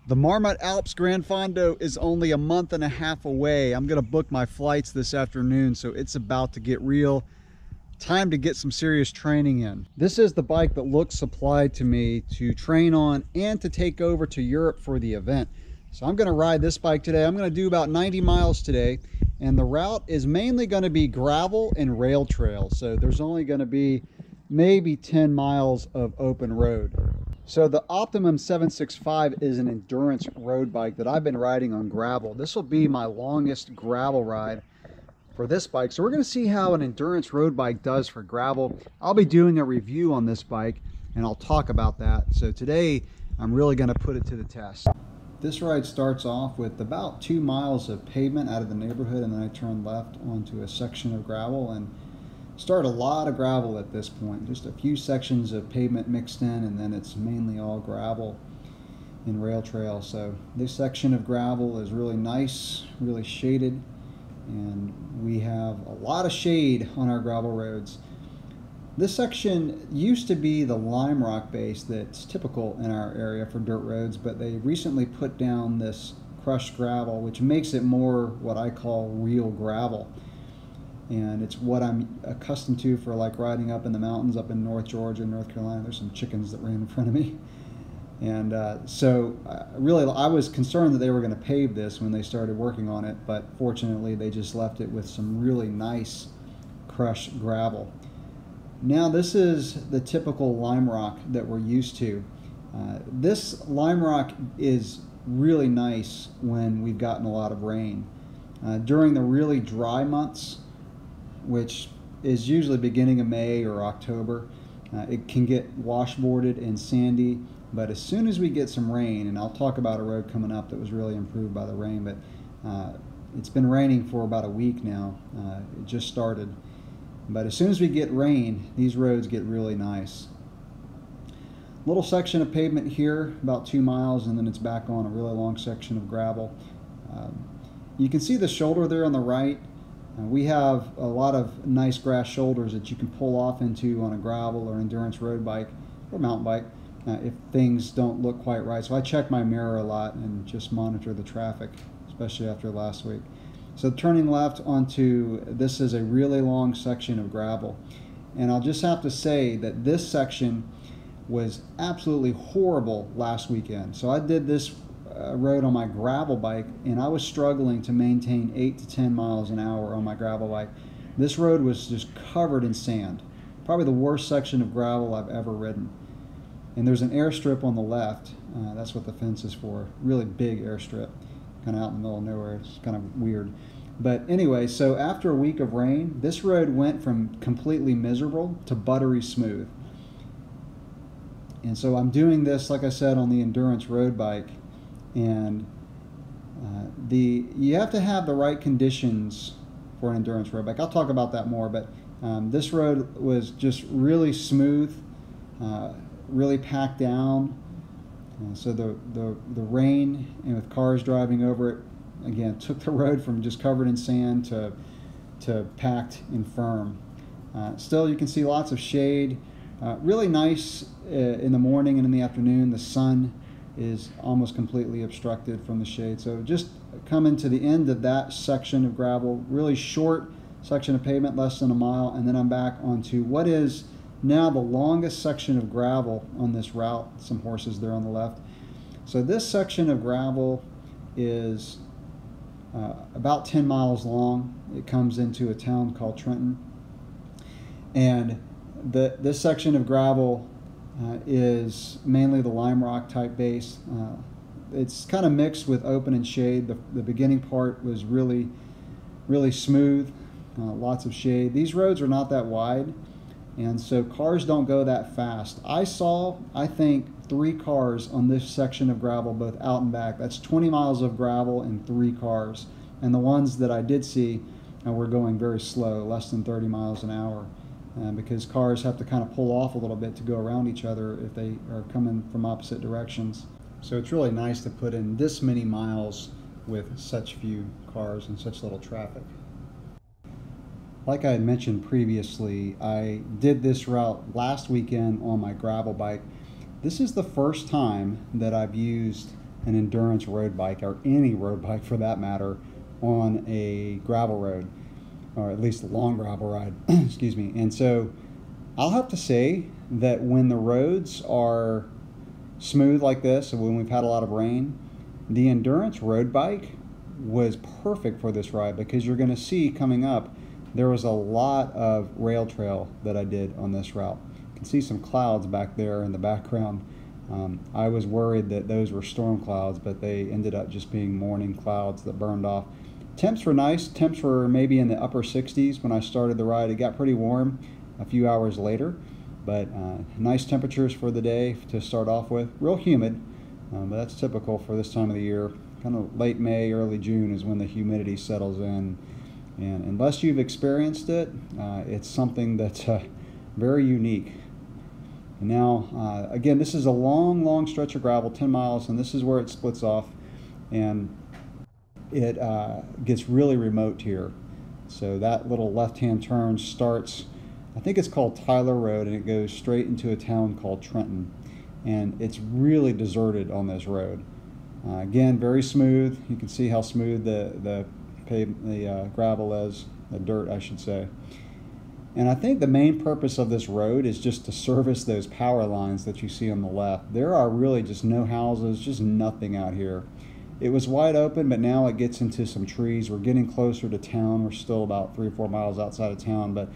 The Marmotte Alpes Granfondo is only a month and a half away. I'm gonna book my flights this afternoon, so it's about to get real. Time to get some serious training in. This is the bike that looks supplied to me to train on and to take over to Europe for the event. So I'm gonna ride this bike today. I'm gonna do about 90 miles today, and the route is mainly gonna be gravel and rail trail. So there's only gonna be maybe 10 miles of open road. So the Optimum 765 is an endurance road bike that I've been riding on gravel. This will be my longest gravel ride for this bike. So we're going to see how an endurance road bike does for gravel. I'll be doing a review on this bike and I'll talk about that. So today I'm really going to put it to the test. This ride starts off with about 2 miles of pavement out of the neighborhood, and then I turn left onto a section of gravel and start a lot of gravel at this point. Just a few sections of pavement mixed in, and then it's mainly all gravel and rail trail. So this section of gravel is really nice, really shaded, and we have a lot of shade on our gravel roads. This section used to be the lime rock base that's typical in our area for dirt roads, but they recently put down this crushed gravel, which makes it more what I call real gravel. And it's what I'm accustomed to for like riding up in the mountains up in North Georgia, North Carolina. There's some chickens that ran in front of me. And really I was concerned that they were going to pave this when they started working on it, but fortunately they just left it with some really nice crushed gravel. Now this is the typical lime rock that we're used to. This lime rock is really nice when we've gotten a lot of rain. During the really dry months, which is usually beginning of May or October, it can get washboarded and sandy, but as soon as we get some rain, and I'll talk about a road coming up that was really improved by the rain, but it's been raining for about a week now. It just started. But as soon as we get rain, these roads get really nice. Little section of pavement here, about 2 miles, and then it's back on a really long section of gravel. You can see the shoulder there on the right. We have a lot of nice grass shoulders that you can pull off into on a gravel or endurance road bike or mountain bike if things don't look quite right. So I check my mirror a lot and just monitor the traffic, especially after last week. So turning left onto, this is a really long section of gravel. And I'll just have to say that this section was absolutely horrible last weekend. So I did this road on my gravel bike, and I was struggling to maintain 8 to 10 miles an hour on my gravel bike. This road was just covered in sand. Probably the worst section of gravel I've ever ridden. And there's an airstrip on the left. That's what the fence is for. Really big airstrip, kind of out in the middle of nowhere. It's kind of weird. But anyway, so after a week of rain, this road went from completely miserable to buttery smooth. And so I'm doing this, like I said, on the endurance road bike. And you have to have the right conditions for an endurance road bike. I'll talk about that more, but this road was just really smooth, really packed down. So the rain, and with cars driving over it, again, took the road from just covered in sand to packed and firm. Still, you can see lots of shade. Really nice in the morning and in the afternoon. The sun is almost completely obstructed from the shade. So just coming to the end of that section of gravel, really short section of pavement, less than a mile, and then I'm back onto what is now the longest section of gravel on this route. Some horses there on the left. So this section of gravel is about 10 miles long. It comes into a town called Trenton, and this section of gravel is mainly the lime rock type base. It's kind of mixed with open and shade. The beginning part was really smooth, lots of shade. These roads are not that wide, and so cars don't go that fast. I saw, I think, 3 cars on this section of gravel, both out and back. That's 20 miles of gravel and 3 cars. And the ones that I did see were going very slow, less than 30 miles an hour. Because cars have to kind of pull off a little bit to go around each other if they are coming from opposite directions. So it's really nice to put in this many miles with such few cars and such little traffic. Like I had mentioned previously, I did this route last weekend on my gravel bike. This is the first time that I've used an endurance road bike, or any road bike for that matter, on a gravel road, or at least a long gravel ride. Excuse me. And so I'll have to say that when the roads are smooth like this, and when we've had a lot of rain, the endurance road bike was perfect for this ride, because you're going to see coming up, there was a lot of rail trail that I did on this route. You can see some clouds back there in the background. I was worried that those were storm clouds, but they ended up just being morning clouds that burned off. Temps were nice. Temps were maybe in the upper 60s when I started the ride. It got pretty warm a few hours later, but nice temperatures for the day to start off with. Real humid, but that's typical for this time of the year. Kind of late May, early June is when the humidity settles in. And unless you've experienced it, it's something that's very unique. And now, again, this is a long stretch of gravel, 10 miles, and this is where it splits off. And it gets really remote here. So that little left-hand turn starts, I think it's called Tyler Road, and it goes straight into a town called Trenton. And it's really deserted on this road. Again, very smooth. You can see how smooth the gravel is, the dirt, I should say. And I think the main purpose of this road is just to service those power lines that you see on the left. There are really just no houses, just nothing out here. It was wide open, but now it gets into some trees. We're getting closer to town. We're still about 3 or 4 miles outside of town, but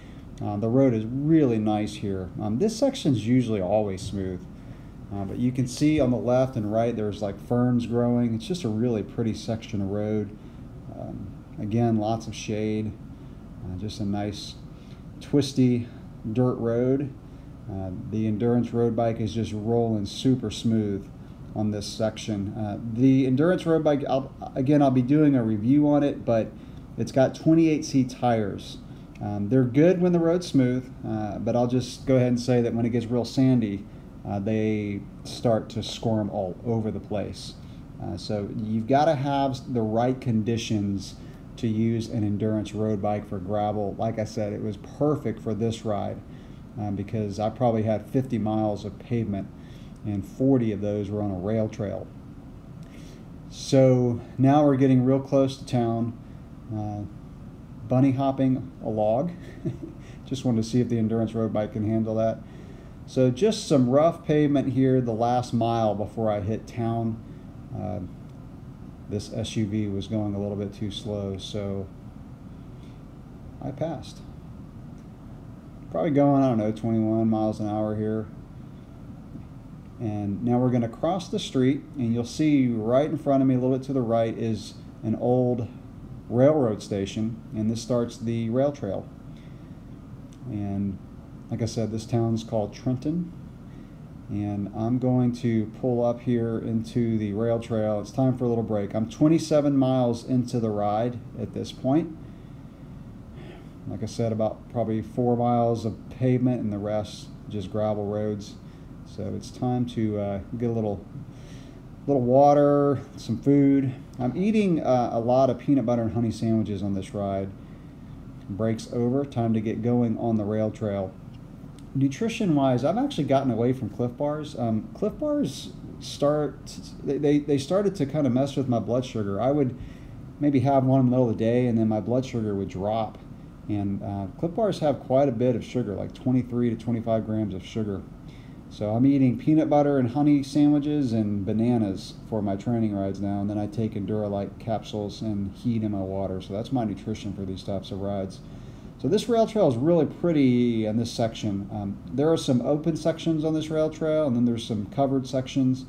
the road is really nice here. This section's usually always smooth, but you can see on the left and right there's like ferns growing. It's just a really pretty section of road. Again, lots of shade, just a nice twisty dirt road. The endurance road bike is just rolling super smooth on this section. The endurance road bike, I'll be doing a review on it, but it's got 28C tires. They're good when the road's smooth, but I'll just go ahead and say that when it gets real sandy, they start to squirm all over the place. So you've got to have the right conditions to use an endurance road bike for gravel. Like I said, it was perfect for this ride because I probably had 50 miles of pavement and 40 of those were on a rail trail. So now we're getting real close to town. Bunny hopping a log. Just wanted to see if the endurance road bike can handle that. So just some rough pavement here the last mile before I hit town. This SUV was going a little bit too slow, so I passed. Probably going, I don't know, 21 miles an hour here. And now we're going to cross the street, and you'll see right in front of me, a little bit to the right, is an old railroad station, and this starts the rail trail. And like I said, this town's called Trenton, and I'm going to pull up here into the rail trail. It's time for a little break. I'm 27 miles into the ride at this point. Like I said, about probably 4 miles of pavement and the rest just gravel roads. So it's time to get a little water, some food. I'm eating a lot of peanut butter and honey sandwiches on this ride. Break's over, time to get going on the rail trail. Nutrition wise, I've actually gotten away from Cliff Bars. Cliff Bars they started to kind of mess with my blood sugar. I would maybe have one in the middle of the day and then my blood sugar would drop. And Cliff Bars have quite a bit of sugar, like 23 to 25 grams of sugar. So I'm eating peanut butter and honey sandwiches and bananas for my training rides now, and then I take Enduralite capsules and heat in my water. So that's my nutrition for these types of rides. So this rail trail is really pretty in this section. There are some open sections on this rail trail, and then there's some covered sections.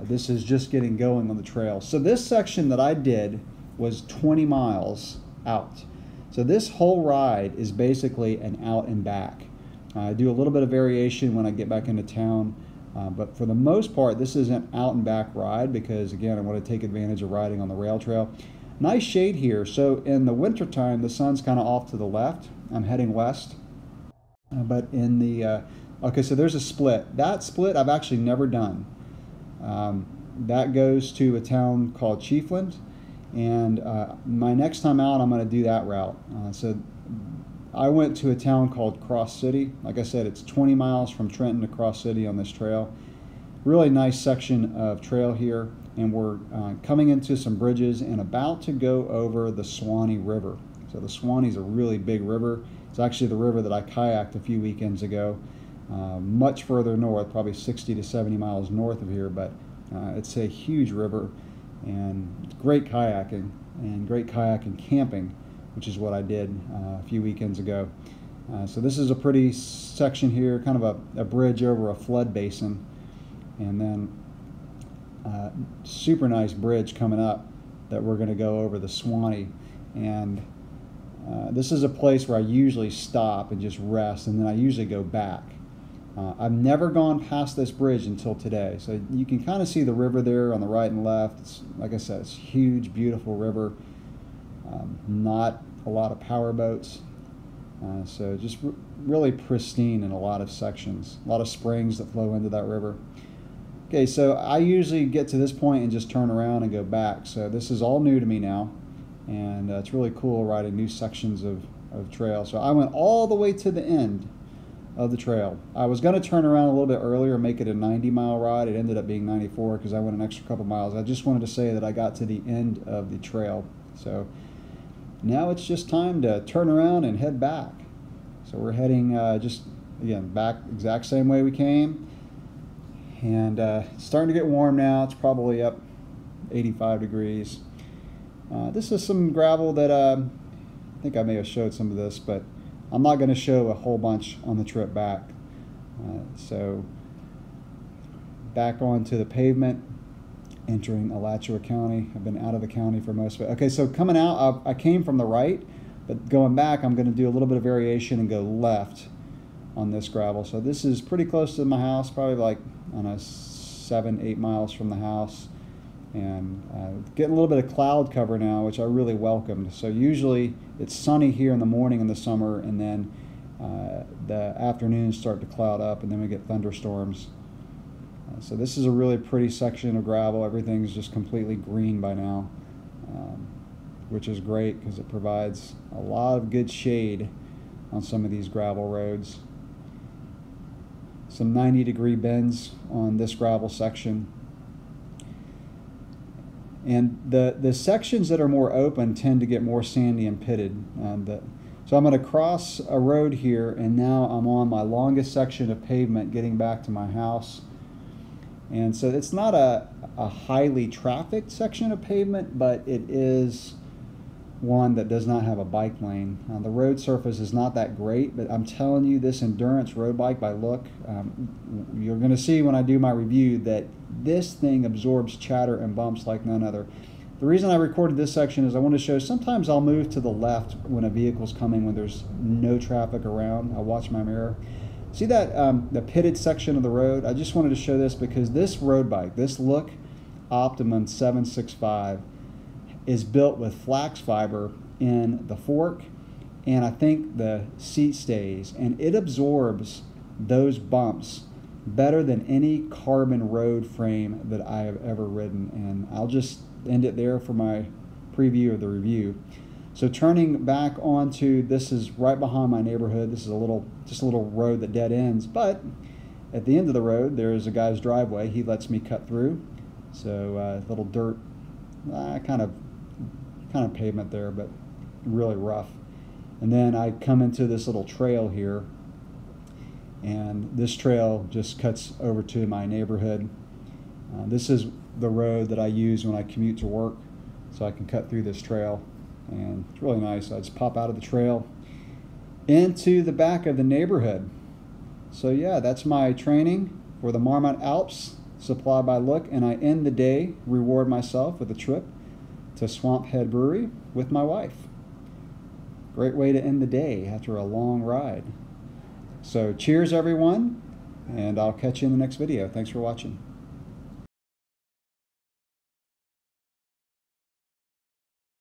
This is just getting going on the trail. So this section that I did was 20 miles out. So this whole ride is basically an out and back. I do a little bit of variation when I get back into town, but for the most part, this is an out and back ride because, again, I want to take advantage of riding on the rail trail. Nice shade here. So in the wintertime, the sun's kind of off to the left. I'm heading west. But in the, okay, so there's a split. That split I've actually never done. That goes to a town called Chiefland. And my next time out, I'm going to do that route. So I went to a town called Cross City. Like I said, it's 20 miles from Trenton to Cross City on this trail. Really nice section of trail here. and we're coming into some bridges and about to go over the Suwannee River. So the Suwannee is a really big river. It's actually the river that I kayaked a few weekends ago, much further north, probably 60 to 70 miles north of here, but it's a huge river and great kayaking and great kayaking camping, which is what I did a few weekends ago. So this is a pretty section here, kind of a bridge over a flood basin, and then super nice bridge coming up that we're going to go over the Suwannee. And this is a place where I usually stop and just rest, and then I usually go back. I've never gone past this bridge until today, so you can kind of see the river there on the right and left. It's, like I said, it's a huge, beautiful river. Not a lot of power boats, so just really pristine in a lot of sections. A lot of springs that flow into that river. Okay, so I usually get to this point and just turn around and go back. So this is all new to me now, and it's really cool riding new sections of trail. So I went all the way to the end of the trail. I was going to turn around a little bit earlier and make it a 90-mile ride. It ended up being 94 because I went an extra couple miles. I just wanted to say that I got to the end of the trail. So now it's just time to turn around and head back. So we're heading just, again, back exact same way we came. And it's starting to get warm now. It's probably up 85 degrees. This is some gravel that I think I may have showed some of this, but I'm not going to show a whole bunch on the trip back. So back onto the pavement, entering Alachua County. I've been out of the county for most of it. Okay, so coming out, I came from the right, but going back, I'm going to do a little bit of variation and go left on this gravel. So this is pretty close to my house, probably like, I don't know, 7-8 miles from the house, and getting a little bit of cloud cover now, which I really welcomed. So usually it's sunny here in the morning in the summer, and then the afternoons start to cloud up, and then we get thunderstorms. So this is a really pretty section of gravel. Everything's just completely green by now, which is great because it provides a lot of good shade on some of these gravel roads. Some 90-degree bends on this gravel section. And the sections that are more open tend to get more sandy and pitted. So I'm going to cross a road here, and now I'm on my longest section of pavement getting back to my house. And so it's not a highly trafficked section of pavement, but it is one that does not have a bike lane. The road surface is not that great, but I'm telling you, this endurance road bike by Look, you're going to see when I do my review that this thing absorbs chatter and bumps like none other. The reason I recorded this section is I want to show sometimes I'll move to the left when a vehicle's coming when there's no traffic around. I'll watch my mirror. See that the pitted section of the road? I just wanted to show this because this road bike, this Look Optimum 765, is built with flax fiber in the fork and I think the seat stays, and it absorbs those bumps better than any carbon road frame that I have ever ridden. And I'll just end it there for my preview of the review. So turning back onto, this is right behind my neighborhood. This is just a little road that dead ends, but at the end of the road there is a guy's driveway. He lets me cut through. So little dirt, kind of pavement there, but really rough. And then I come into this little trail here, and this trail just cuts over to my neighborhood. This is the road that I use when I commute to work, so I can cut through this trail, and it's really nice. I just pop out of the trail into the back of the neighborhood. So yeah, that's my training for the Marmotte Alps, supplied by Look, and I end the day, reward myself with a trip to Swamp Head Brewery with my wife. Great way to end the day after a long ride. So cheers everyone, and I'll catch you in the next video. Thanks for watching.